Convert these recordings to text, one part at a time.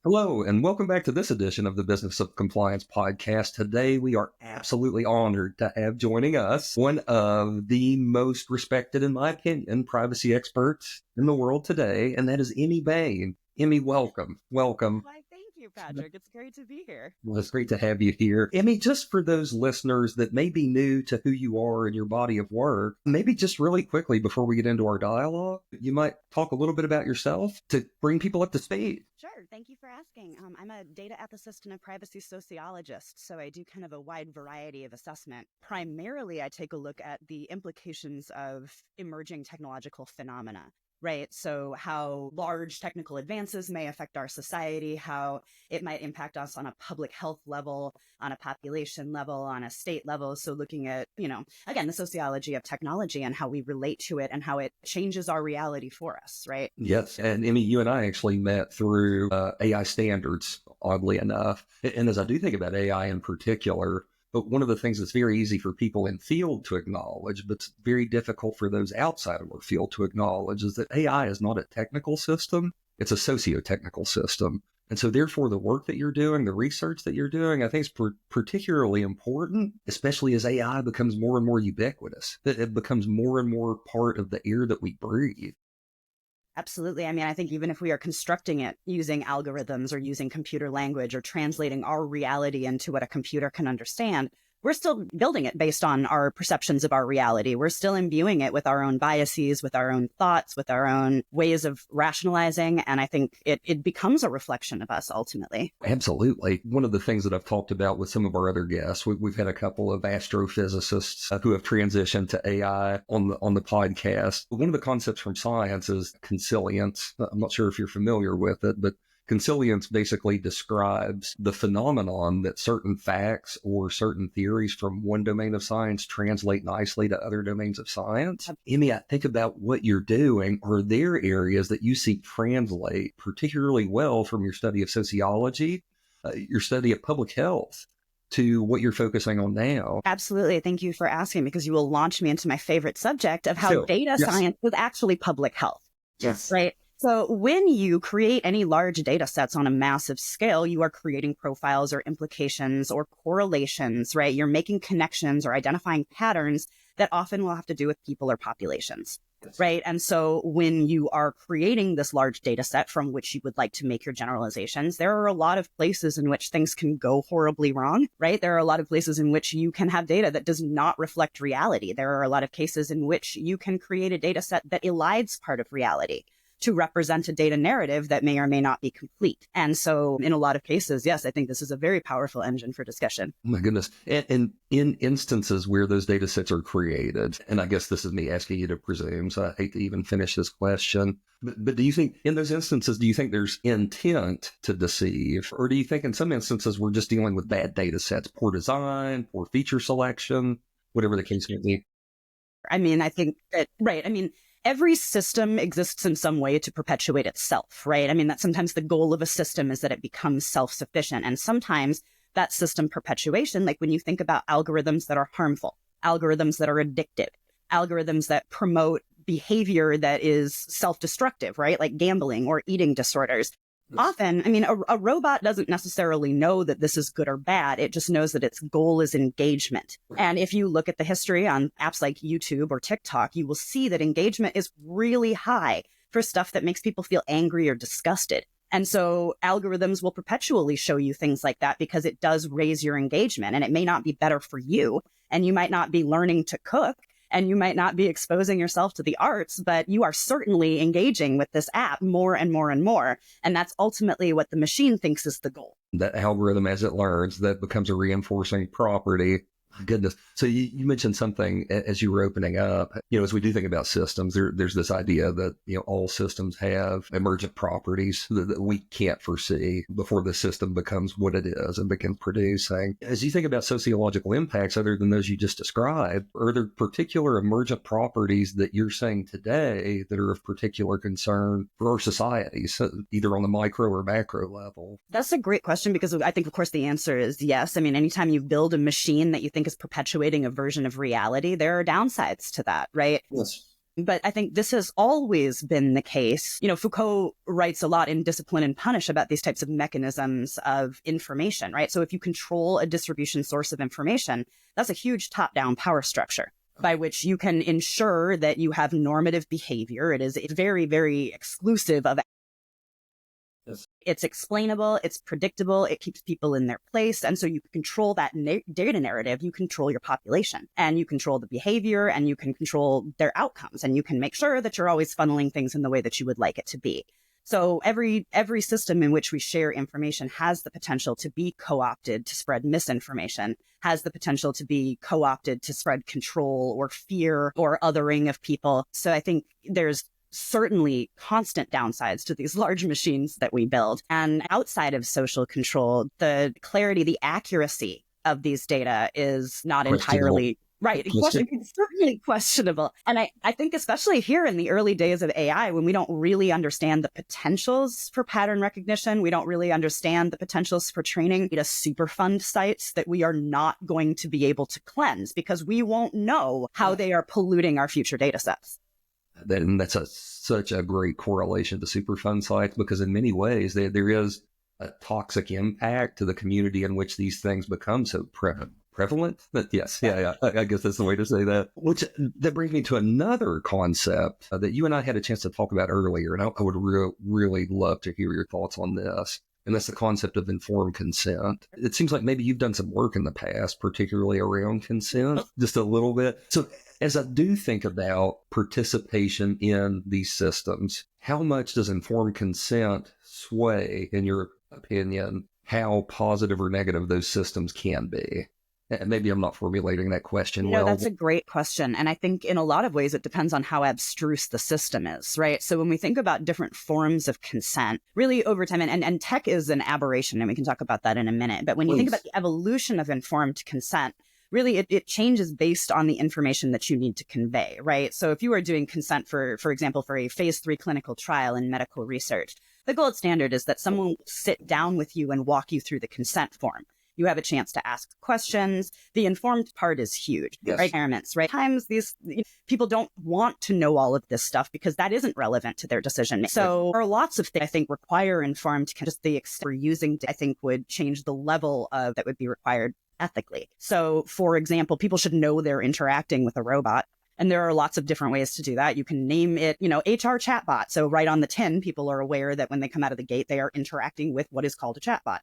Hello, and welcome back to this edition of the Business of Compliance podcast. Today, we are absolutely honored to have joining us one of the most respected, in my opinion, privacy experts in the world today, and that is Emmi Bane. Emmi, welcome. Welcome. Why, thank you, Patrick. It's great to be here. Well, it's great to have you here. Emmi, just for those listeners that may be new to who you are and your body of work, maybe just really quickly before we get into our dialogue, you might talk a little bit about yourself to bring people up to speed. Sure. Thank you for asking. I'm a data ethicist and a privacy sociologist, so I do kind of a wide variety of assessment. Primarily, I take a look at the implications of emerging technological phenomena. Right. So how large technical advances may affect our society, how it might impact us on a public health level, on a population level, on a state level. So looking at, again, the sociology of technology and how we relate to it and how it changes our reality for us. Right. Yes. And Emmi, you and I actually met through AI standards, oddly enough. And as I do think about AI in particular, but one of the things that's very easy for people in field to acknowledge, but it's very difficult for those outside of our field to acknowledge, is that AI is not a technical system. It's a socio-technical system. And so therefore, the work that you're doing, the research that you're doing, I think is particularly important, especially as AI becomes more and more ubiquitous. It becomes more and more part of the air that we breathe. Absolutely. I mean, I think even if we are constructing it using algorithms or using computer language or translating our reality into what a computer can understand, we're still building it based on our perceptions of our reality. We're still imbuing it with our own biases, with our own thoughts, with our own ways of rationalizing. And I think it becomes a reflection of us ultimately. Absolutely. One of the things that I've talked about with some of our other guests, we've had a couple of astrophysicists who have transitioned to AI on the podcast. One of the concepts from science is consilience. I'm not sure if you're familiar with it, but consilience basically describes the phenomenon that certain facts or certain theories from one domain of science translate nicely to other domains of science. Emmi, I think about what you're doing. Are there areas that you see translate particularly well from your study of sociology, your study of public health, to what you're focusing on now? Absolutely. Thank you for asking, because you will launch me into my favorite subject of how data science is actually public health. Yes. Right. So when you create any large data sets on a massive scale, you are creating profiles or implications or correlations, right? You're making connections or identifying patterns that often will have to do with people or populations, right? And so when you are creating this large data set from which you would like to make your generalizations, there are a lot of places in which things can go horribly wrong, right? There are a lot of places in which you can have data that does not reflect reality. There are a lot of cases in which you can create a data set that elides part of reality to represent a data narrative that may or may not be complete. And so in a lot of cases, yes, I think this is a very powerful engine for discussion. Oh my goodness. And in instances where those data sets are created, and I guess this is me asking you to presume, so I hate to even finish this question, but do you think in those instances, do you think there's intent to deceive? Or do you think in some instances we're just dealing with bad data sets, poor design, poor feature selection, whatever the case may be? I mean, I think that, right. I mean, every system exists in some way to perpetuate itself, right? I mean, that sometimes the goal of a system is that it becomes self-sufficient. And sometimes that system perpetuation, like when you think about algorithms that are harmful, algorithms that are addictive, algorithms that promote behavior that is self-destructive, right? Like gambling or eating disorders. Often, I mean, a robot doesn't necessarily know that this is good or bad. It just knows that its goal is engagement. And if you look at the history on apps like YouTube or TikTok, you will see that engagement is really high for stuff that makes people feel angry or disgusted. And so algorithms will perpetually show you things like that because it does raise your engagement, and it may not be better for you. And you might not be learning to cook, and you might not be exposing yourself to the arts, but you are certainly engaging with this app more and more and more. And that's ultimately what the machine thinks is the goal. That algorithm, as it learns, that becomes a reinforcing property. Goodness. So you mentioned something as you were opening up, as we do think about systems, there's this idea that, all systems have emergent properties that we can't foresee before the system becomes what it is and begins producing. As you think about sociological impacts, other than those you just described, are there particular emergent properties that you're saying today that are of particular concern for our societies, either on the micro or macro level? That's a great question, because I think, of course, the answer is yes. I mean, anytime you build a machine that you think is perpetuating a version of reality, there are downsides to that, right? Yes. But I think this has always been the case. Foucault writes a lot in Discipline and Punish about these types of mechanisms of information, right? So if you control a distribution source of information, that's a huge top-down power structure by which you can ensure that you have normative behavior. It's very, very exclusive of. Yes. It's explainable, it's predictable, it keeps people in their place. And so you control that data narrative, you control your population, and you control the behavior, and you can control their outcomes, and you can make sure that you're always funneling things in the way that you would like it to be. So every system in which we share information has the potential to be co-opted to spread misinformation, has the potential to be co-opted to spread control or fear or othering of people. So I think there's certainly constant downsides to these large machines that we build. And outside of social control, the clarity, the accuracy of these data is not entirely right. It's certainly questionable. And I think especially here in the early days of AI, when we don't really understand the potentials for pattern recognition, we don't really understand the potentials for training data superfund sites that we are not going to be able to cleanse because we won't know how they are polluting our future data sets. Then that's such a great correlation to Superfund sites, because in many ways there is a toxic impact to the community in which these things become so prevalent. But yes, I guess that's the way to say that. That brings me to another concept that you and I had a chance to talk about earlier, and I would really love to hear your thoughts on this. And that's the concept of informed consent. It seems like maybe you've done some work in the past, particularly around consent, just a little bit. So as I do think about participation in these systems, how much does informed consent sway, in your opinion, how positive or negative those systems can be? And maybe I'm not formulating that question well. That's a great question. And I think in a lot of ways, it depends on how abstruse the system is, right? So when we think about different forms of consent, really over time, and tech is an aberration, and we can talk about that in a minute. But when you think about the evolution of informed consent, really it changes based on the information that you need to convey, right? So if you are doing consent, for example, for a phase 3 clinical trial in medical research, the gold standard is that someone will sit down with you and walk you through the consent form. You have a chance to ask questions. The informed part is huge, yes. Right? Requirements, right? Sometimes these people don't want to know all of this stuff because that isn't relevant to their decision. So there are lots of things I think require informed. Just the extent we're using, I think, would change the level of that would be required ethically. So, for example, people should know they're interacting with a robot. And there are lots of different ways to do that. You can name it, HR chatbot. So right on the tin, people are aware that when they come out of the gate, they are interacting with what is called a chatbot.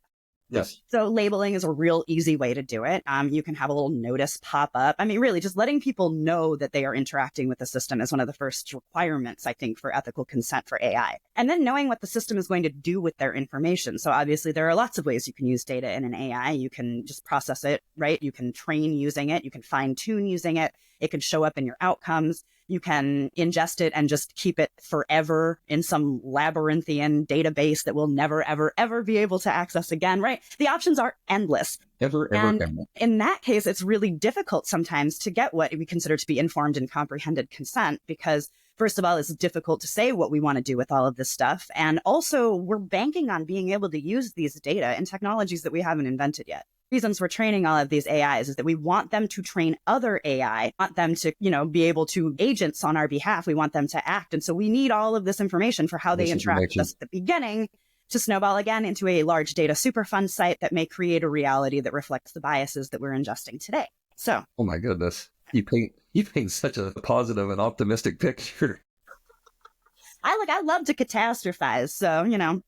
Yes. So labeling is a real easy way to do it. You can have a little notice pop up. I mean, really, just letting people know that they are interacting with the system is one of the first requirements, I think, for ethical consent for AI. And then knowing what the system is going to do with their information. So obviously, there are lots of ways you can use data in an AI. You can just process it, right? You can train using it. You can fine tune using it. It can show up in your outcomes. You can ingest it and just keep it forever in some labyrinthian database that we'll never, ever, ever be able to access again, right? The options are endless. Ever. In that case, it's really difficult sometimes to get what we consider to be informed and comprehended consent because, first of all, it's difficult to say what we want to do with all of this stuff. And also, we're banking on being able to use these data in technologies that we haven't invented yet. Reasons we're training all of these AIs is that we want them to train other AI, want them to, be able to agents on our behalf. We want them to act. And so we need all of this information for how they interact with us at the beginning to snowball again into a large data superfund site that may create a reality that reflects the biases that we're ingesting today. So, oh my goodness, you paint such a positive and optimistic picture. I love to catastrophize. So,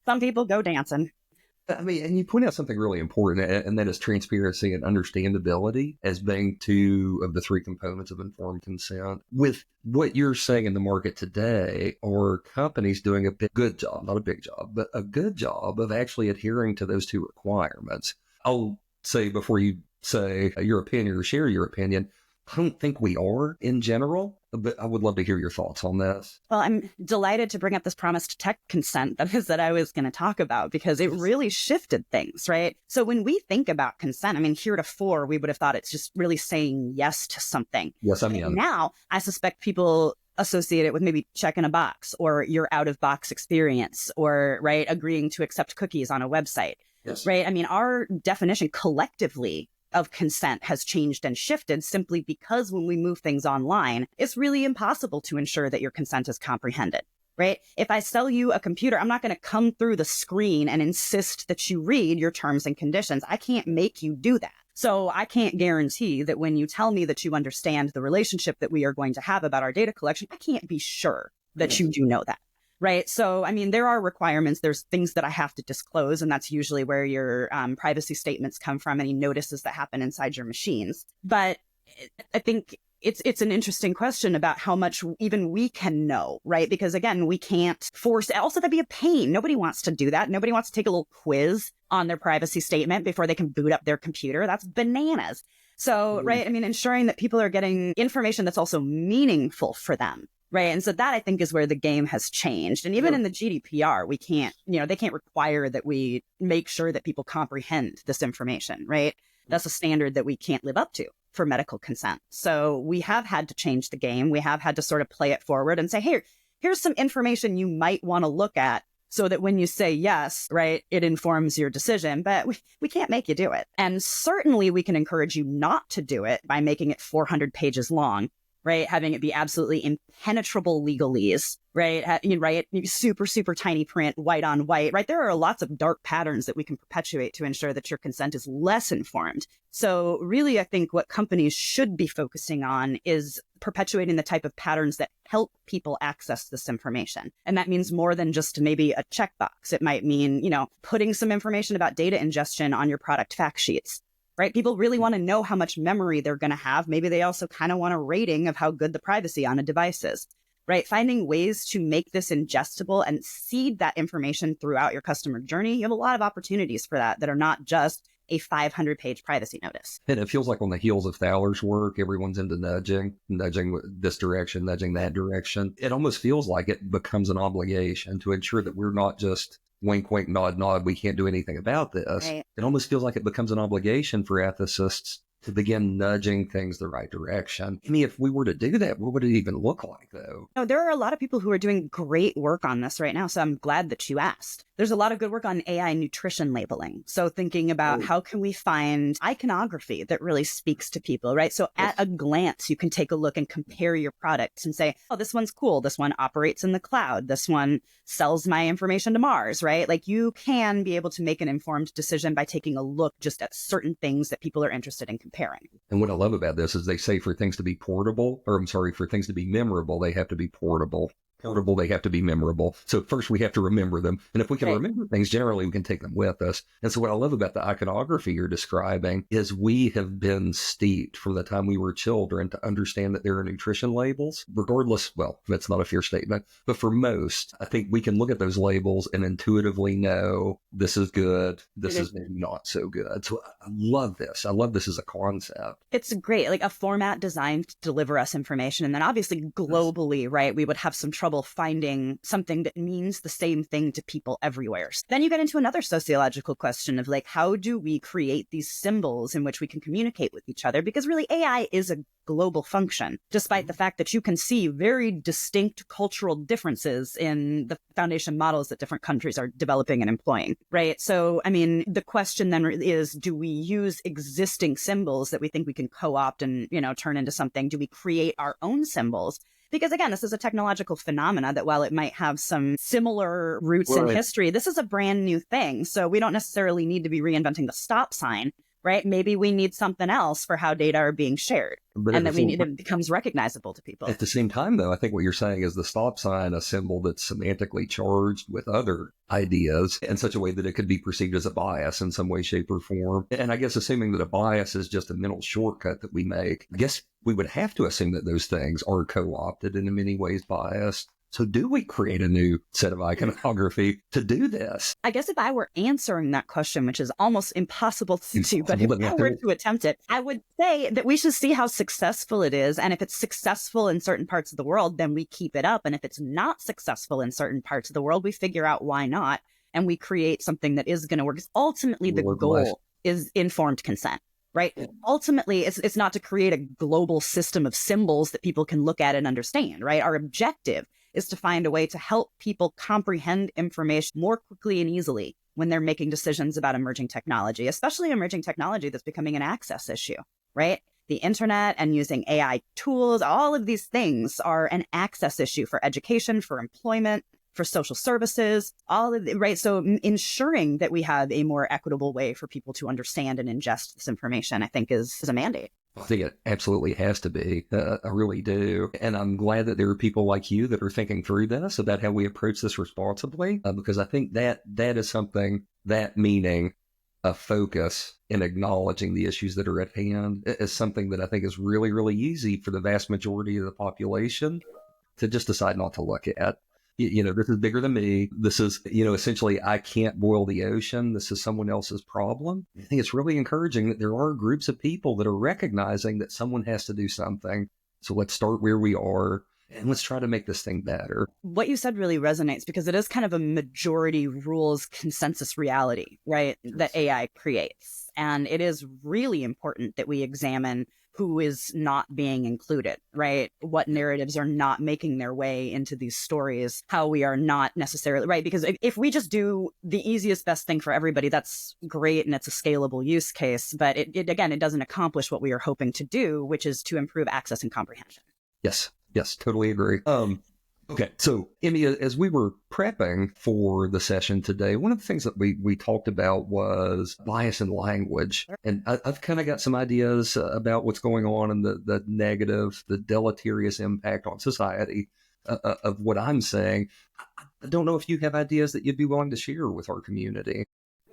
some people go dancing. I mean, and you point out something really important, and that is transparency and understandability as being two of the three components of informed consent. With what you're saying in the market today, are companies doing a good job, not a big job, but a good job of actually adhering to those two requirements? I'll say before you say your opinion or share your opinion, I don't think we are in general, but I would love to hear your thoughts on this. Well, I'm delighted to bring up this promised tech consent that I was going to talk about because it really shifted things, right? So when we think about consent, I mean, heretofore, we would have thought it's just really saying yes to something. Yes, I mean. Now, I suspect people associate it with maybe checking a box or your out-of-box experience or, right, agreeing to accept cookies on a website, yes. Right? I mean, our definition collectively of consent has changed and shifted simply because when we move things online, it's really impossible to ensure that your consent is comprehended. Right? If I sell you a computer, I'm not going to come through the screen and insist that you read your terms and conditions. I can't make you do that. So I can't guarantee that when you tell me that you understand the relationship that we are going to have about our data collection, I can't be sure that you do know that. Right. So, I mean, there are requirements. There's things that I have to disclose, and that's usually where your privacy statements come from, any notices that happen inside your machines. But I think it's an interesting question about how much even we can know, right? Because again, we can't force, also that'd be a pain. Nobody wants to do that. Nobody wants to take a little quiz on their privacy statement before they can boot up their computer. That's bananas. So, right, I mean, ensuring that people are getting information that's also meaningful for them. Right. And so that I think is where the game has changed. And even in the GDPR, we can't, they can't require that we make sure that people comprehend this information. Right. That's a standard that we can't live up to for medical consent. So we have had to change the game. We have had to sort of play it forward and say, hey, here's some information you might want to look at so that when you say yes, right, it informs your decision. But we can't make you do it. And certainly we can encourage you not to do it by making it 400 pages long. Right, having it be absolutely impenetrable legalese, right? Right, super, super tiny print, white on white, right? There are lots of dark patterns that we can perpetuate to ensure that your consent is less informed. So really, I think what companies should be focusing on is perpetuating the type of patterns that help people access this information. And that means more than just maybe a checkbox. It might mean, putting some information about data ingestion on your product fact sheets. Right? People really want to know how much memory they're going to have. Maybe they also kind of want a rating of how good the privacy on a device is. Right? Finding ways to make this ingestible and seed that information throughout your customer journey. You have a lot of opportunities for that are not just a 500-page privacy notice. And it feels like on the heels of Thaler's work, everyone's into nudging this direction, nudging that direction. It almost feels like it becomes an obligation to ensure that we're not just wink, wink, nod, nod, we can't do anything about this. Right. It almost feels like it becomes an obligation for ethicists to begin nudging things the right direction. I mean, if we were to do that, what would it even look like, though? No, there are a lot of people who are doing great work on this right now, so I'm glad that you asked. There's a lot of good work on AI nutrition labeling. So thinking about how can we find iconography that really speaks to people, right? So at a glance, you can take a look and compare your products and say, oh, this one's cool. This one operates in the cloud. This one sells my information to Mars, right? Like you can be able to make an informed decision by taking a look just at certain things that people are interested in comparing. And what I love about this is they say for things to be portable, for things to be memorable, they have to be portable. They have to be memorable. So first we have to remember them. And if we can remember things, generally we can take them with us. And so what I love about the iconography you're describing is we have been steeped from the time we were children to understand that there are nutrition labels, regardless. Well, that's not a fair statement, but for most, I think we can look at those labels and intuitively know this is good. This is maybe not so good. So I love this. I love this as a concept. It's great. Like a format designed to deliver us information. And then obviously globally, right, we would have some trouble finding something that means the same thing to people everywhere. So then you get into another sociological question of like, how do we create these symbols in which we can communicate with each other? Because really AI is a global function, despite the fact that you can see very distinct cultural differences in the foundation models that different countries are developing and employing, right? So, I mean, the question then is, do we use existing symbols that we think we can co-opt and, turn into something? Do we create our own symbols? Because again, this is a technological phenomena that while it might have some similar roots in history, this is a brand new thing. So we don't necessarily need to be reinventing the stop sign, right? Maybe we need something else for how data are being shared. And then it becomes recognizable to people. At the same time, though, I think what you're saying is the stop sign, a symbol that's semantically charged with other ideas in such a way that it could be perceived as a bias in some way, shape, or form. And I guess assuming that a bias is just a mental shortcut that we make, I guess we would have to assume that those things are co-opted and in many ways biased. So do we create a new set of iconography to do this? I guess if I were answering that question, which is almost impossible to do, but if I were to attempt it, I would say that we should see how successful it is. And if it's successful in certain parts of the world, then we keep it up. And if it's not successful in certain parts of the world, we figure out why not. And we create something that is going to work. Because ultimately, the goal is informed consent. Right. Ultimately, it's not to create a global system of symbols that people can look at and understand. Right. Our objective is to find a way to help people comprehend information more quickly and easily when they're making decisions about emerging technology, especially emerging technology that's becoming an access issue, right? The internet and using AI tools, all of these things are an access issue for education, for employment, for social services, all of the, right? So ensuring that we have a more equitable way for people to understand and ingest this information, I think is a mandate. I think it absolutely has to be. I really do. And I'm glad that there are people like you that are thinking through this about how we approach this responsibly, because I think that is something, that meaning a focus in acknowledging the issues that are at hand is something that I think is really, really easy for the vast majority of the population to just decide not to look at. This is bigger than me. This is, essentially, I can't boil the ocean. This is someone else's problem. I think it's really encouraging that there are groups of people that are recognizing that someone has to do something. So let's start where we are and let's try to make this thing better. What you said really resonates because it is kind of a majority rules consensus reality, right? Yes. That AI creates. And it is really important that we examine who is not being included, right? What narratives are not making their way into these stories, how we are not necessarily, right? Because if we just do the easiest, best thing for everybody, that's great and it's a scalable use case. But it doesn't accomplish what we are hoping to do, which is to improve access and comprehension. Yes, totally agree. Okay, so Emmi, as we were prepping for the session today, one of the things that we talked about was bias in language. And I've kind of got some ideas about what's going on and the negative, the deleterious impact on society of what I'm saying. I don't know if you have ideas that you'd be willing to share with our community.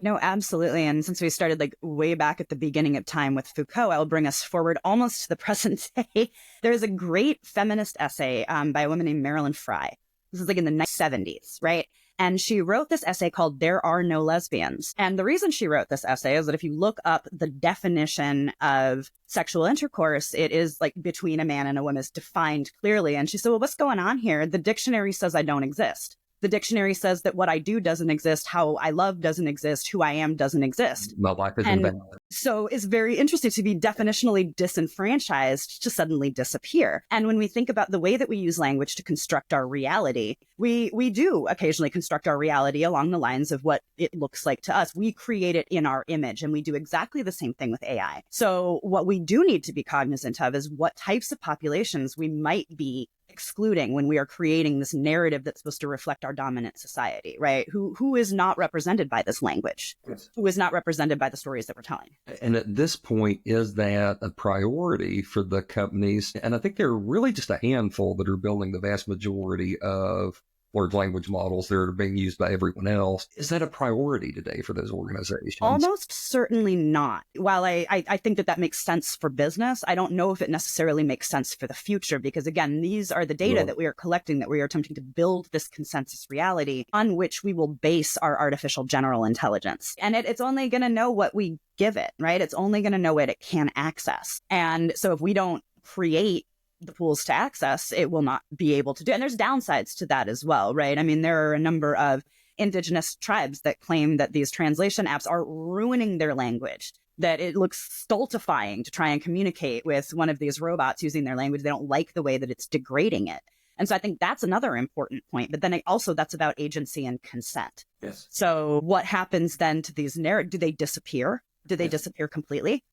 No, absolutely. And since we started way back at the beginning of time with Foucault, I'll bring us forward almost to the present day. There's a great feminist essay by a woman named Marilyn Frye. This is in the 70s, right? And she wrote this essay called There Are No Lesbians. And the reason she wrote this essay is that if you look up the definition of sexual intercourse, it is between a man and a woman is defined clearly. And she said, well, what's going on here? The dictionary says I don't exist. The dictionary says that what I do doesn't exist, how I love doesn't exist, who I am doesn't exist. My life is invalid. So it's very interesting to be definitionally disenfranchised to suddenly disappear. And when we think about the way that we use language to construct our reality, we do occasionally construct our reality along the lines of what it looks like to us. We create it in our image, and we do exactly the same thing with AI. So what we do need to be cognizant of is what types of populations we might be excluding when we are creating this narrative that's supposed to reflect our dominant society, right? Who is not represented by this language, yes. Who is not represented by the stories that we're telling. And at this point, is that a priority for the companies? And I think there are really just a handful that are building the vast majority of large language models that are being used by everyone else. Is that a priority today for those organizations? Almost certainly not. While I think that makes sense for business, I don't know if it necessarily makes sense for the future, because again, these are the data that we are collecting, that we are attempting to build this consensus reality on which we will base our artificial general intelligence. And it's only going to know what we give it, right? It's only going to know what it can access. And so if we don't create the pools to access, it will not be able to do. And there's downsides to that as well, right? I mean, there are a number of indigenous tribes that claim that these translation apps are ruining their language, that it looks stultifying to try and communicate with one of these robots using their language. They don't like the way that it's degrading it. And so I think that's another important point. But then that's about agency and consent. Yes. So what happens then to these narratives? Do they disappear? Do they disappear completely?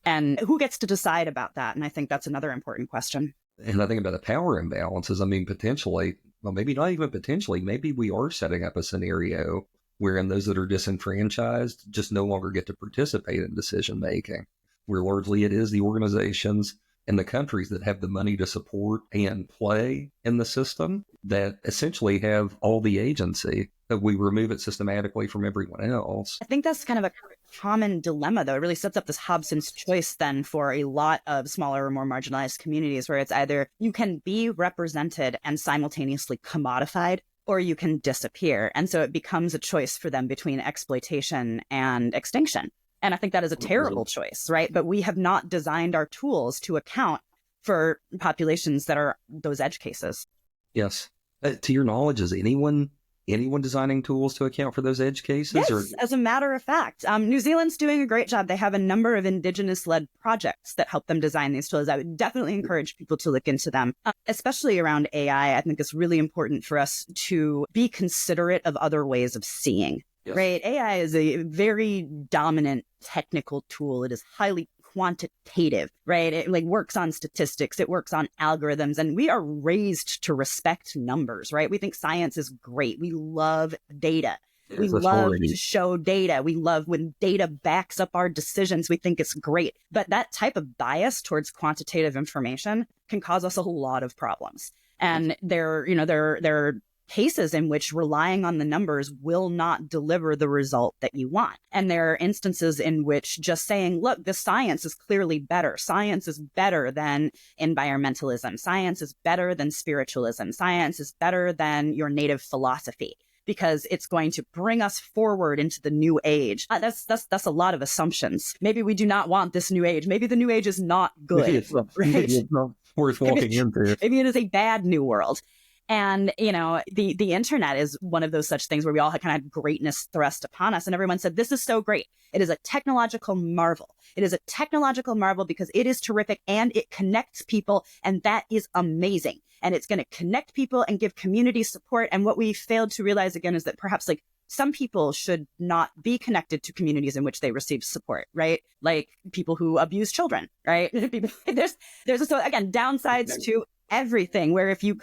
And who gets to decide about that? And I think that's another important question. And I think about the power imbalances. I mean, potentially, well, maybe not even potentially, maybe we are setting up a scenario wherein those that are disenfranchised just no longer get to participate in decision making, where largely it is the organizations and the countries that have the money to support and play in the system that essentially have all the agency, that we remove it systematically from everyone else. I think that's kind of a common dilemma, though. It really sets up this Hobson's choice then for a lot of smaller or more marginalized communities, where it's either you can be represented and simultaneously commodified, or you can disappear. And so it becomes a choice for them between exploitation and extinction. And I think that is a terrible choice, right? But we have not designed our tools to account for populations that are those edge cases. Yes. To your knowledge, is anyone designing tools to account for those edge cases? Yes, as a matter of fact. New Zealand's doing a great job. They have a number of Indigenous-led projects that help them design these tools. I would definitely encourage people to look into them, especially around AI. I think it's really important for us to be considerate of other ways of seeing. Yes. right? AI is a very dominant technical tool. It is highly quantitative, right? It like works on statistics, it works on algorithms, and we are raised to respect numbers, right? We think science is great. We love data. We There's love authority. to show data. We love when data backs up our decisions. We think it's great. But that type of bias towards quantitative information can cause us a lot of problems. And there are cases in which relying on the numbers will not deliver the result that you want. And there are instances in which just saying, look, the science is clearly better. Science is better than environmentalism. Science is better than spiritualism. Science is better than your native philosophy, because it's going to bring us forward into the new age. That's a lot of assumptions. Maybe we do not want this new age. Maybe the new age is not good. Maybe it's not, right? maybe it's not worth walking into. Maybe it is a bad new world. And, the internet is one of those such things where we all had kind of greatness thrust upon us. And everyone said, this is so great. It is a technological marvel. It is a technological marvel because it is terrific and it connects people. And that is amazing. And it's going to connect people and give community support. And what we failed to realize again is that perhaps like some people should not be connected to communities in which they receive support, right? Like people who abuse children, right? So again, downsides to everything, where if you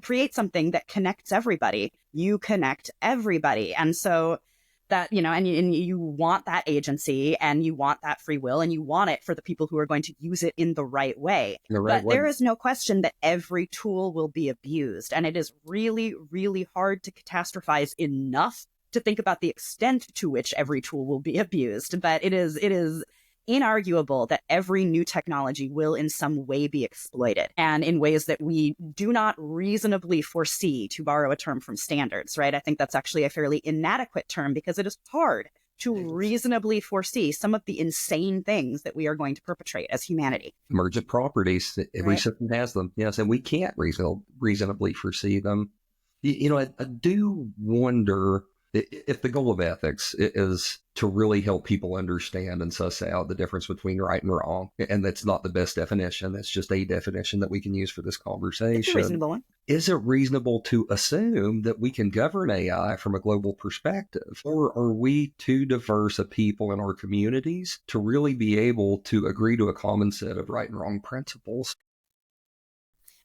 create something that connects everybody, you connect everybody. And so that, and you want that agency and you want that free will and you want it for the people who are going to use it in the right way. There is no question that every tool will be abused. And it is really, really hard to catastrophize enough to think about the extent to which every tool will be abused. But it is inarguable that every new technology will in some way be exploited, and in ways that we do not reasonably foresee, to borrow a term from standards, right? I think that's actually a fairly inadequate term because it is hard to reasonably foresee some of the insane things that we are going to perpetrate as humanity. Emergent properties, every system has them, yes, and we can't reasonably foresee them. I do wonder if the goal of ethics is to really help people understand and suss out the difference between right and wrong, and that's not the best definition, that's just a definition that we can use for this conversation. It's a reasonable one. Is it reasonable to assume that we can govern AI from a global perspective? Or are we too diverse a people in our communities to really be able to agree to a common set of right and wrong principles?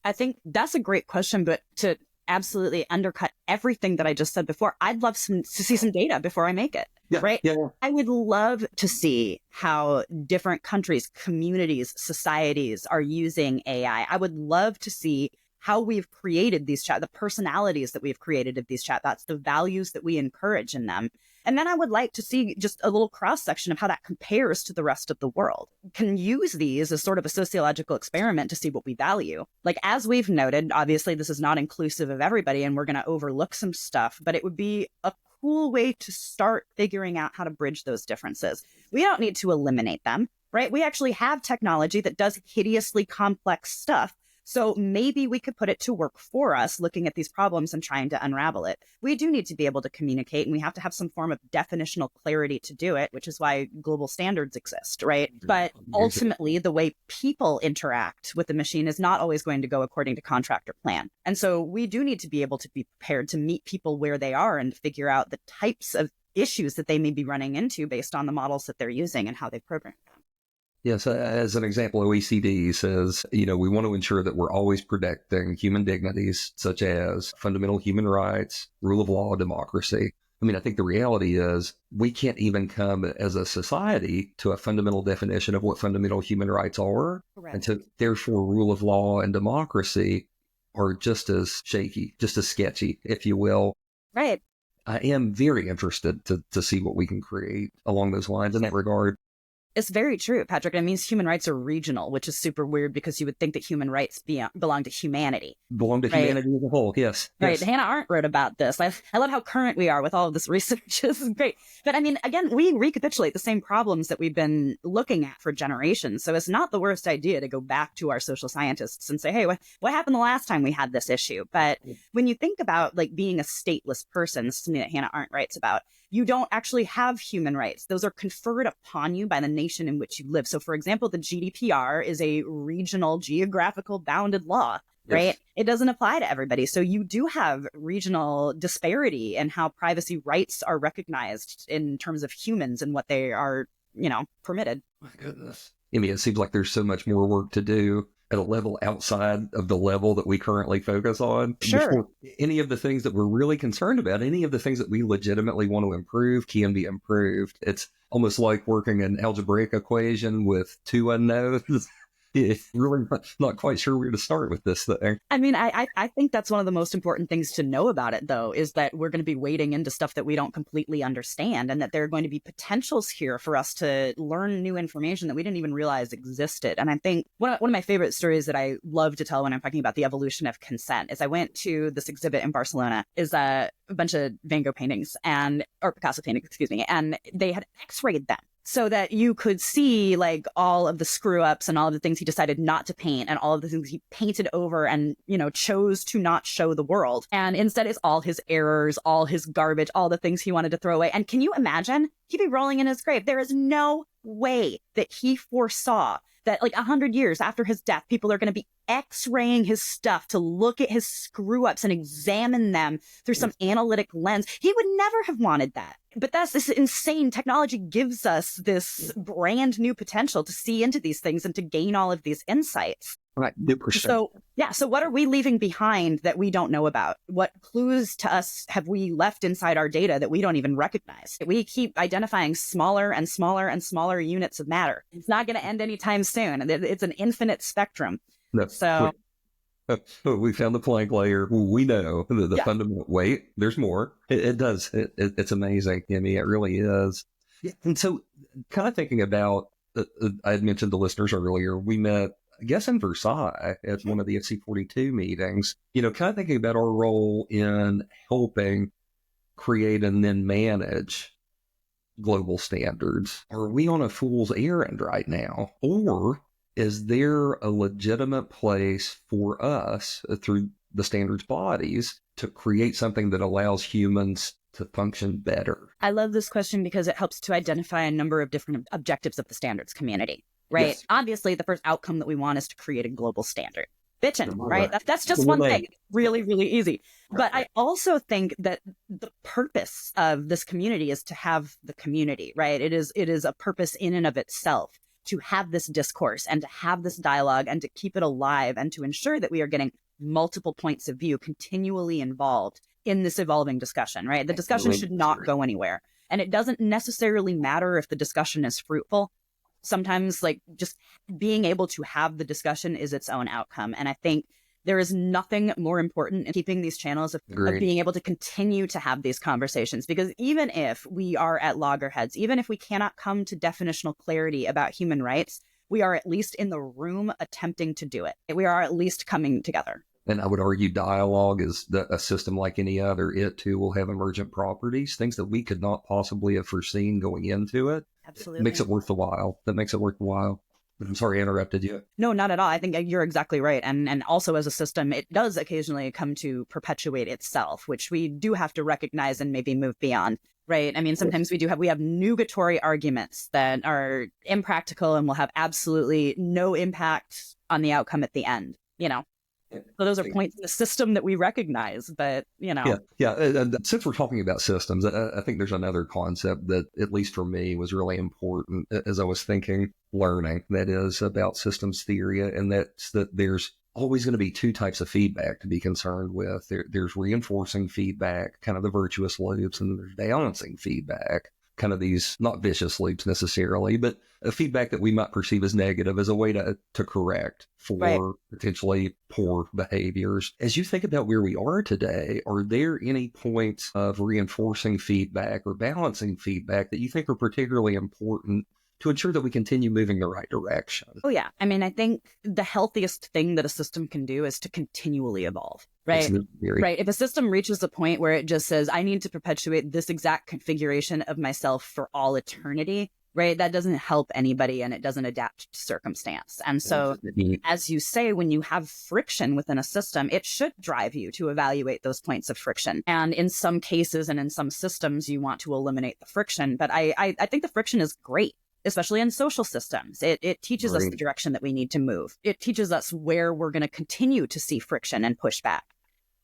I think that's a great question, but to absolutely undercut everything that I just said before, I'd love to see some data before I make it, right? Yeah. I would love to see how different countries, communities, societies are using AI. I would love to see how we've created these the personalities that we've created of these chatbots, the values that we encourage in them. And then I would like to see just a little cross-section of how that compares to the rest of the world. Can use these as sort of a sociological experiment to see what we value. Like, as we've noted, obviously this is not inclusive of everybody and we're going to overlook some stuff, but it would be a cool way to start figuring out how to bridge those differences. We don't need to eliminate them, right? We actually have technology that does hideously complex stuff. So maybe we could put it to work for us, looking at these problems and trying to unravel it. We do need to be able to communicate, and we have to have some form of definitional clarity to do it, which is why global standards exist, right? But ultimately, the way people interact with the machine is not always going to go according to contract or plan. And so we do need to be able to be prepared to meet people where they are and figure out the types of issues that they may be running into based on the models that they're using and how they program them. Yes, as an example, OECD says, we want to ensure that we're always protecting human dignities, such as fundamental human rights, rule of law, democracy. I mean, I think the reality is we can't even come as a society to a fundamental definition of what fundamental human rights are. Correct. And so therefore, rule of law and democracy are just as shaky, just as sketchy, if you will. Right. I am very interested to see what we can create along those lines in that regard. It's very true, Patrick. It means human rights are regional, which is super weird because you would think that human rights belong to humanity. Belong to humanity as a whole, yes. Right. Yes. Hannah Arendt wrote about this. I love how current we are with all of this research. This is great. But I mean, again, we recapitulate the same problems that we've been looking at for generations. So it's not the worst idea to go back to our social scientists and say, hey, what happened the last time we had this issue? But when you think about like being a stateless person, this is something that Hannah Arendt writes about, you don't actually have human rights. Those are conferred upon you by the nation in which you live. So, for example, the GDPR is a regional, geographical bounded law. right? Yes. It doesn't apply to everybody. So you do have regional disparity in how privacy rights are recognized in terms of humans and what they are, permitted. My goodness. I mean, it seems like there's so much more work to do at a level outside of the level that we currently focus on Sure. before any of the things that we're really concerned about, any of the things that we legitimately want to improve can be improved. It's almost like working an algebraic equation with two unknowns. It's really not quite sure where to start with this thing. I mean, I think that's one of the most important things to know about it, though, is that we're going to be wading into stuff that we don't completely understand, and that there are going to be potentials here for us to learn new information that we didn't even realize existed. And I think one of my favorite stories that I love to tell when I'm talking about the evolution of consent is I went to this exhibit in Barcelona, is a bunch of Van Gogh paintings or Picasso paintings, excuse me, and they had X-rayed them, so that you could see like all of the screw ups and all of the things he decided not to paint and all of the things he painted over and, chose to not show the world. And instead it's all his errors, all his garbage, all the things he wanted to throw away. And can you imagine? He'd be rolling in his grave. There is no way that he foresaw that like 100 years after his death, people are going to be X-raying his stuff to look at his screw ups and examine them through some analytic lens. He would never have wanted that. But that's this insane technology gives us this brand new potential to see into these things and to gain all of these insights. Right. New perspective. So what are we leaving behind that we don't know about? What clues to us have we left inside our data that we don't even recognize? We keep identifying smaller and smaller and smaller units of matter. It's not going to end anytime soon. It's an infinite spectrum. No. So we found the Planck layer. We know the fundamental. Wait, there's more. It does. It's amazing, Emmy. It really is. Yeah. And so, kind of thinking about, I had mentioned the listeners earlier. We met, I guess, in Versailles at one of the FC42 meetings. Kind of thinking about our role in helping create and then manage global standards. Are we on a fool's errand right now, or is there a legitimate place for us through the standards bodies to create something that allows humans to function better? I love this question because it helps to identify a number of different objectives of the standards community, right? Yes. Obviously, the first outcome that we want is to create a global standard. Bitchin', right? That's just one thing. Really, really easy. But I also think that the purpose of this community is to have the community, right? It is a purpose in and of itself, to have this discourse and to have this dialogue and to keep it alive and to ensure that we are getting multiple points of view continually involved in this evolving discussion, right? The discussion should not go anywhere. And it doesn't necessarily matter if the discussion is fruitful. Sometimes like just being able to have the discussion is its own outcome. And I think there is nothing more important in keeping these channels of being able to continue to have these conversations, because even if we are at loggerheads, even if we cannot come to definitional clarity about human rights, we are at least in the room attempting to do it. We are at least coming together. And I would argue dialogue is a system like any other. It too will have emergent properties, things that we could not possibly have foreseen going into it. Absolutely. It makes it worth the while. That makes it worth the while. I'm sorry I interrupted you. No, not at all. I think you're exactly right. And also as a system, it does occasionally come to perpetuate itself, which we do have to recognize and maybe move beyond, right? I mean, sometimes we have nugatory arguments that are impractical and will have absolutely no impact on the outcome at the end, So those are points in the system that we recognize, but, Yeah. And since we're talking about systems, I think there's another concept that, at least for me, was really important as I was learning, that is about systems theory, and that's that there's always going to be two types of feedback to be concerned with. There's reinforcing feedback, kind of the virtuous loops, and there's balancing feedback, kind of these not vicious loops necessarily, but a feedback that we might perceive as negative as a way to correct for potentially poor behaviors. As you think about where we are today, are there any points of reinforcing feedback or balancing feedback that you think are particularly important to ensure that we continue moving the right direction? Oh, yeah. I mean, I think the healthiest thing that a system can do is to continually evolve, right? Right. If a system reaches a point where it just says, I need to perpetuate this exact configuration of myself for all eternity, right? That doesn't help anybody and it doesn't adapt to circumstance. And so, as you say, when you have friction within a system, it should drive you to evaluate those points of friction. And in some cases and in some systems, you want to eliminate the friction. But I think the friction is great. especially in social systems. It teaches us the direction that we need to move. It teaches us where we're going to continue to see friction and pushback.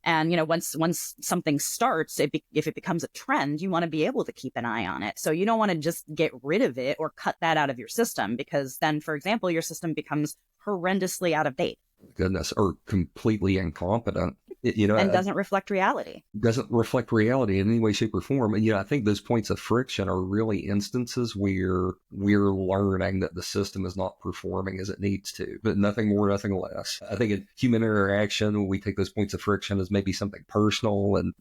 And, once something starts, if it becomes a trend, you want to be able to keep an eye on it. So you don't want to just get rid of it or cut that out of your system, because then, for example, your system becomes horrendously out of date. Goodness, or completely incompetent. And doesn't reflect reality. Doesn't reflect reality in any way, shape, or form. And, I think those points of friction are really instances where we're learning that the system is not performing as it needs to, but nothing more, nothing less. I think in human interaction, we take those points of friction as maybe something personal, and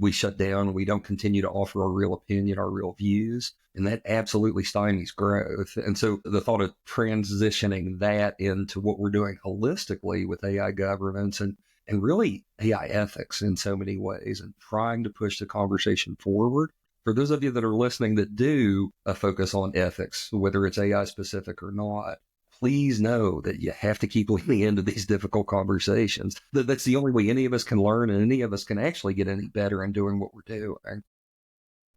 we shut down. We don't continue to offer our real opinion, our real views. And that absolutely stymies growth. And so the thought of transitioning that into what we're doing holistically with AI governance and really AI ethics in so many ways, and trying to push the conversation forward. For those of you that are listening that do a focus on ethics, whether it's AI specific or not, please know that you have to keep leaning into these difficult conversations. That's the only way any of us can learn, and any of us can actually get any better in doing what we're doing.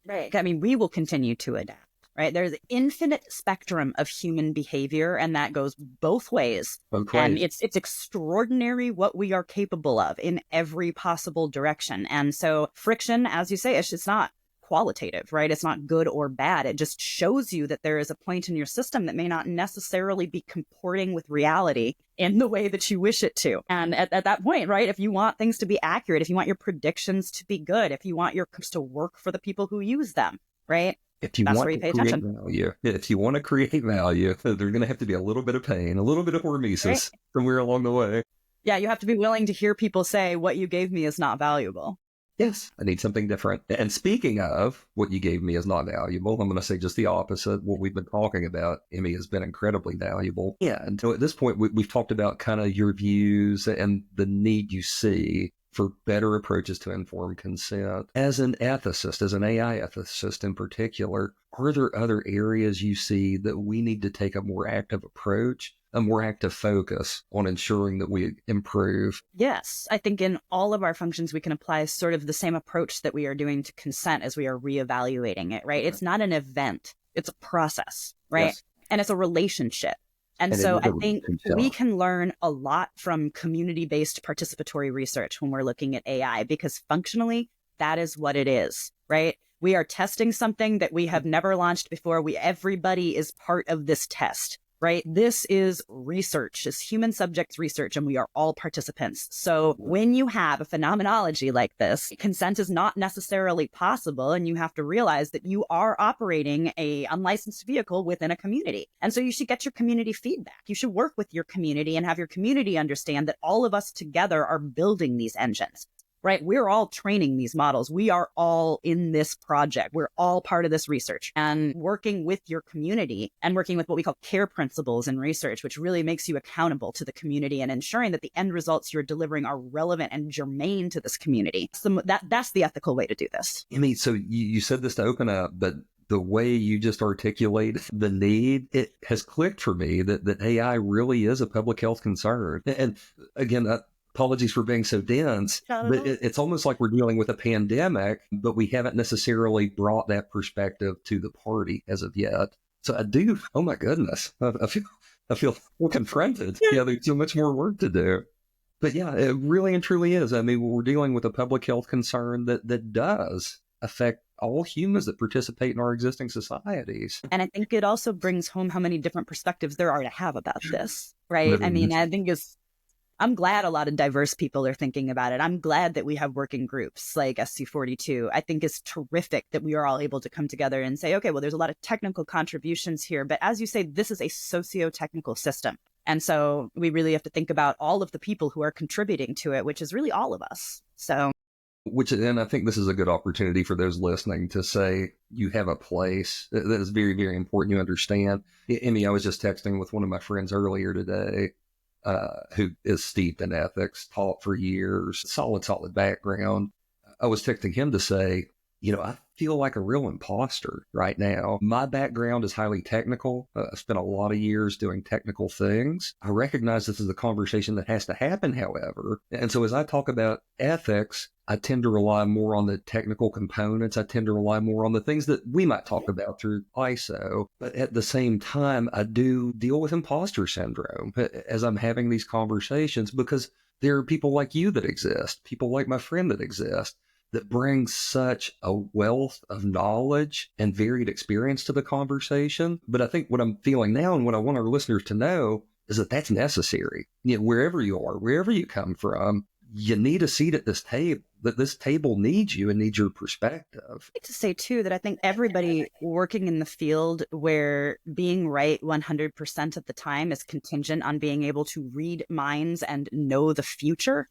Right. I mean, we will continue to adapt. Right. There's an infinite spectrum of human behavior, and that goes both ways. Okay. And it's extraordinary what we are capable of in every possible direction. And so friction, as you say, it's not qualitative, right? It's not good or bad. It just shows you that there is a point in your system that may not necessarily be comporting with reality in the way that you wish it to. And at that point, right, if you want things to be accurate, if you want your predictions to be good, if you want your codes to work for the people who use them, right? If you want to create value, there's going to have to be a little bit of pain, a little bit of hormesis somewhere along the way. Yeah, you have to be willing to hear people say, what you gave me is not valuable. Yes, I need something different. And speaking of what you gave me is not valuable, I'm going to say just the opposite. What we've been talking about, Emmi, has been incredibly valuable. Yeah, and so at this point, we've talked about kind of your views and the need you see for better approaches to informed consent. As an ethicist, as an AI ethicist in particular, are there other areas you see that we need to take a more active approach, a more active focus on ensuring that we improve? Yes, I think in all of our functions, we can apply sort of the same approach that we are doing to consent as we are reevaluating it, right? It's not an event, it's a process, right? Yes. And it's a relationship. And so I think we can learn a lot from community-based participatory research when we're looking at AI, because functionally, that is what it is, right? We are testing something that we have never launched before. Everybody is part of this test, right? This is research, it's human subjects research, and we are all participants. So when you have a phenomenology like this, consent is not necessarily possible, and you have to realize that you are operating a unlicensed vehicle within a community. And so you should get your community feedback. You should work with your community and have your community understand that all of us together are building these engines. Right? We're all training these models. We are all in this project. We're all part of this research, and working with your community and working with what we call care principles in research, which really makes you accountable to the community and ensuring that the end results you're delivering are relevant and germane to this community. So that's the ethical way to do this. Emmi, so you said this to open up, but the way you just articulate the need, it has clicked for me that AI really is a public health concern. And again, apologies for being so dense, but it's almost like we're dealing with a pandemic, but we haven't necessarily brought that perspective to the party as of yet. So oh my goodness, I feel confronted. Yeah, there's so much more work to do. But yeah, it really and truly is. I mean, we're dealing with a public health concern that does affect all humans that participate in our existing societies. And I think it also brings home how many different perspectives there are to have about this, right? I mean, I think I'm glad a lot of diverse people are thinking about it. I'm glad that we have working groups like SC42. I think it's terrific that we are all able to come together and say, okay, well, there's a lot of technical contributions here. But as you say, this is a socio-technical system. And so we really have to think about all of the people who are contributing to it, which is really all of us. And I think this is a good opportunity for those listening to say you have a place that is very, very important. You understand. Emmi, I was just texting with one of my friends earlier today, who is steeped in ethics, taught for years, solid background. I was texting him to say, I feel like a real imposter right now. My background is highly technical. I spent a lot of years doing technical things. I recognize this is a conversation that has to happen, however. And so as I talk about ethics, I tend to rely more on the technical components. I tend to rely more on the things that we might talk about through ISO. But at the same time, I do deal with imposter syndrome as I'm having these conversations, because there are people like you that exist, people like my friend that exist, that brings such a wealth of knowledge and varied experience to the conversation. But I think what I'm feeling now, and what I want our listeners to know, is that that's necessary. Wherever you are, wherever you come from, you need a seat at this table, that this table needs you and needs your perspective. I'd like to say, too, that I think everybody working in the field where being right 100% of the time is contingent on being able to read minds and know the future,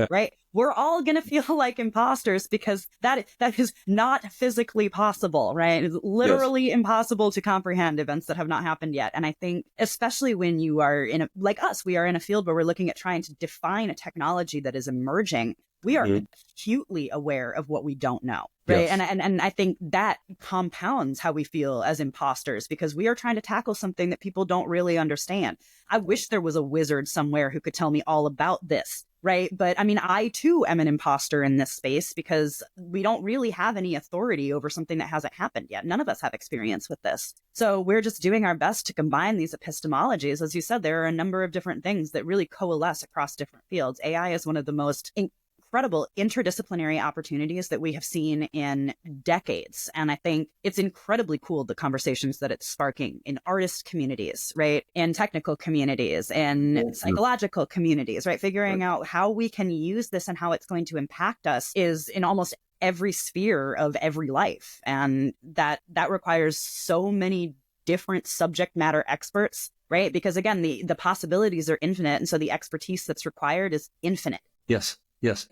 right? We're all going to feel like imposters, because that is not physically possible, right? It's literally impossible to comprehend events that have not happened yet. And I think, especially when you are like us, we are in a field where we're looking at trying to define a technology that is emerging. We are acutely aware of what we don't know, right? Yes. And I think that compounds how we feel as imposters, because we are trying to tackle something that people don't really understand. I wish there was a wizard somewhere who could tell me all about this, right? But I mean, I too am an imposter in this space, because we don't really have any authority over something that hasn't happened yet. None of us have experience with this. So we're just doing our best to combine these epistemologies. As you said, there are a number of different things that really coalesce across different fields. AI is one of the most incredible interdisciplinary opportunities that we have seen in decades. And I think it's incredibly cool, the conversations that it's sparking in artist communities, right? In technical communities and psychological communities, right? Figuring out how we can use this and how it's going to impact us is in almost every sphere of every life. And that requires so many different subject matter experts, right? Because again, the possibilities are infinite. And so the expertise that's required is infinite. Yes.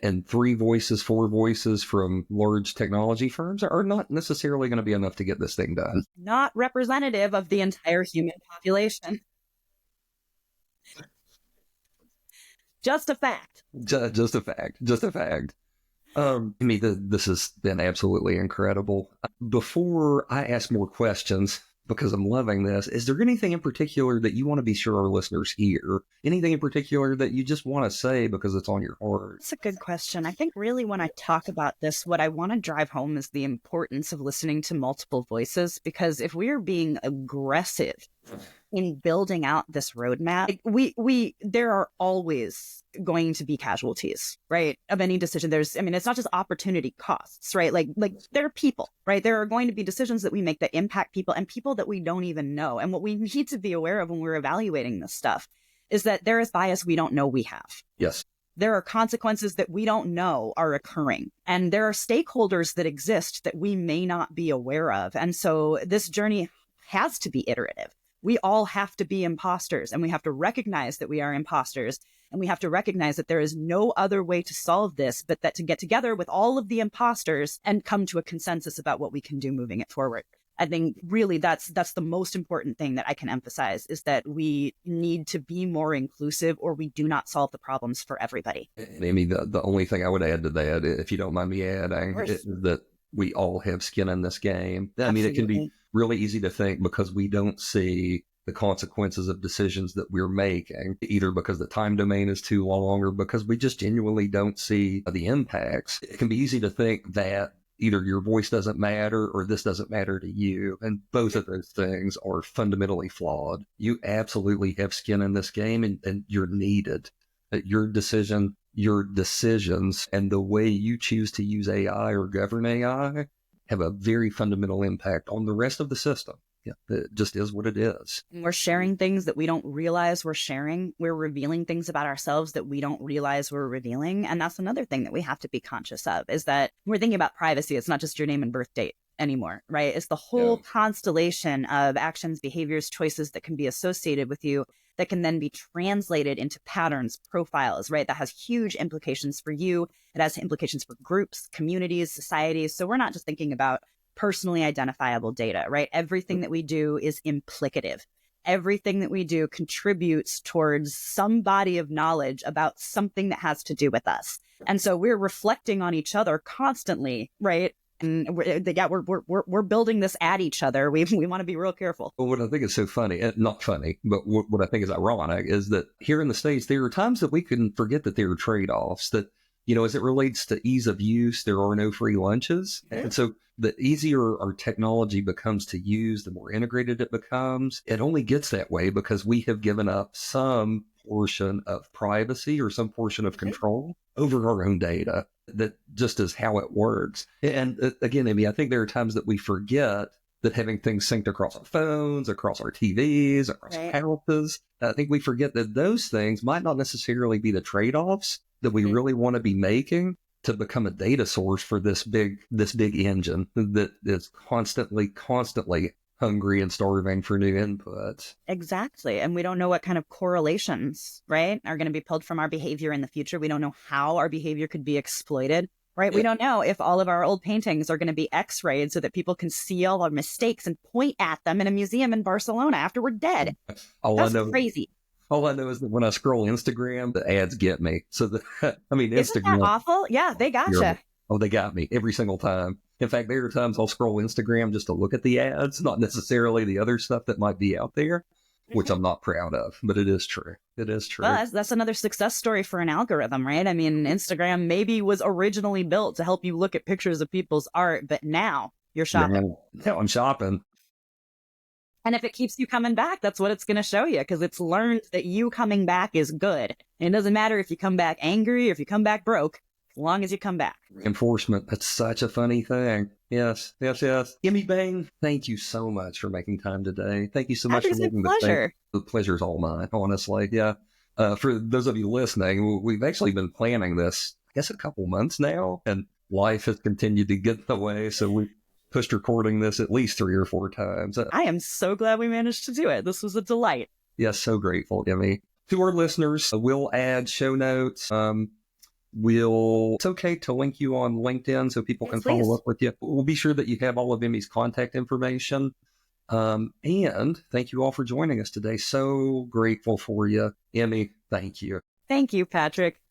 And 3 voices, 4 voices from large technology firms are not necessarily going to be enough to get this thing done. Not representative of the entire human population. Just a fact. Just a fact. This has been absolutely incredible. Before I ask more questions, because I'm loving this, is there anything in particular that you want to be sure our listeners hear? Anything in particular that you just want to say because it's on your heart? That's a good question. I think really when I talk about this, what I want to drive home is the importance of listening to multiple voices, because if we are being aggressive in building out this roadmap, there are always going to be casualties, right? Of any decision. It's not just opportunity costs, right? Like there are people, right? There are going to be decisions that we make that impact people, and people that we don't even know. And what we need to be aware of when we're evaluating this stuff is that there is bias we don't know we have. Yes. There are consequences that we don't know are occurring, and there are stakeholders that exist that we may not be aware of. And so this journey has to be iterative. We all have to be imposters, and we have to recognize that we are imposters, and we have to recognize that there is no other way to solve this but that to get together with all of the imposters and come to a consensus about what we can do moving it forward. I think really that's the most important thing that I can emphasize, is that we need to be more inclusive, or we do not solve the problems for everybody. Amy, the only thing I would add to that, if you don't mind me adding, is that we all have skin in this game. Absolutely. It can be really easy to think, because we don't see the consequences of decisions that we're making, either because the time domain is too long or because we just genuinely don't see the impacts. It can be easy to think that either your voice doesn't matter or this doesn't matter to you. And both of those things are fundamentally flawed. You absolutely have skin in this game, and you're needed. Your decisions, and the way you choose to use AI or govern AI have a very fundamental impact on the rest of the system. Yeah, it just is what it is. We're sharing things that we don't realize we're sharing. We're revealing things about ourselves that we don't realize we're revealing. And that's another thing that we have to be conscious of, is that when we're thinking about privacy, it's not just your name and birth date anymore, right? It's the whole constellation of actions, behaviors, choices that can be associated with you that can then be translated into patterns, profiles, right? That has huge implications for you. It has implications for groups, communities, societies. So we're not just thinking about personally identifiable data, right? Everything that we do is implicative. Everything that we do contributes towards some body of knowledge about something that has to do with us. And so we're reflecting on each other constantly, right? And we're building this at each other. We want to be real careful. Well, what I think is so funny, not funny, but what I think is ironic is that here in the States, there are times that we can forget that there are trade-offs, that, as it relates to ease of use, there are no free lunches. Mm-hmm. And so the easier our technology becomes to use, the more integrated it becomes. It only gets that way because we have given up some portion of privacy or some portion of control over our own data. That just is how it works. And again, Emmi, I think there are times that we forget that having things synced across our phones, across our TVs, across our houses, I think we forget that those things might not necessarily be the trade-offs that we really want to be making to become a data source for this big engine that is constantly hungry and starving for new inputs. Exactly. And we don't know what kind of correlations, right, are going to be pulled from our behavior in the future. We don't know how our behavior could be exploited, right? Yeah. We don't know if all of our old paintings are going to be X-rayed so that people can see all our mistakes and point at them in a museum in Barcelona after we're dead. That's crazy. All I know is that when I scroll Instagram, the ads get me. So, Instagram. Isn't that awful? Yeah, they gotcha. Oh, they got me every single time. In fact, there are times I'll scroll Instagram just to look at the ads, not necessarily the other stuff that might be out there, which I'm not proud of, but it is true. It is true. Well, that's another success story for an algorithm, right? I mean, Instagram maybe was originally built to help you look at pictures of people's art, but now you're shopping. Now I'm shopping. And if it keeps you coming back, that's what it's going to show you, because it's learned that you coming back is good. And it doesn't matter if you come back angry or if you come back broke. As long as you come back. Reinforcement. That's such a funny thing. Yes. Emmi Bane, thank you so much for making time today. Thank you so much for making the pleasure. The pleasure's all mine, honestly. Yeah. For those of you listening, we've actually been planning this, I guess, a couple months now, and life has continued to get in the way. So we pushed recording this at least 3 or 4 times. I am so glad we managed to do it. This was a delight. Yes, so grateful, Emmi. To our listeners, we'll add show notes. It's okay to link you on LinkedIn so people can follow up with you. We'll be sure that you have all of Emmi's contact information. And thank you all for joining us today. So grateful for you. Emmi, thank you. Thank you, Patrick.